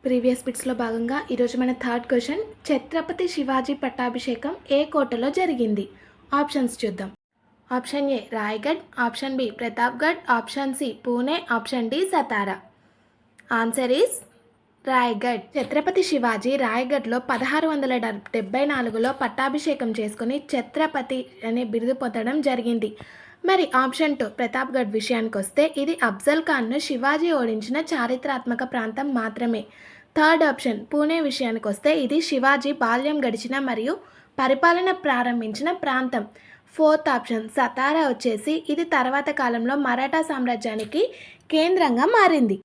Previous బిట్స్లో భాగంగా ఈరోజు మన థర్డ్ క్వశ్చన్, ఛత్రపతి శివాజీ పట్టాభిషేకం ఏ కోటలో జరిగింది? ఆప్షన్స్ చూద్దాం. Option A Raigad, option B Pratapgad, option C Pune, option D Satara. Answer is Raigad. Chhatrapati Shivaji రాయగఢ్లో 1674లో పట్టాభిషేకం చేసుకుని ఛత్రపతి అనే బిరుదు పొందడం జరిగింది. మరి ఆప్షన్ 2 ప్రతాప్గఢ్ విషయానికి వస్తే ఇది అఫ్జల్ ఖాన్ను శివాజీ ఓడించిన చారిత్రాత్మక ప్రాంతం మాత్రమే. థర్డ్ ఆప్షన్ పూణే విషయానికి వస్తే ఇది శివాజీ బాల్యం గడిచిన మరియు పరిపాలన ప్రారంభించిన ప్రాంతం. ఫోర్త్ ఆప్షన్ సతారా వచ్చేసి ఇది తర్వాత కాలంలో మరాఠా సామ్రాజ్యానికి కేంద్రంగా మారింది.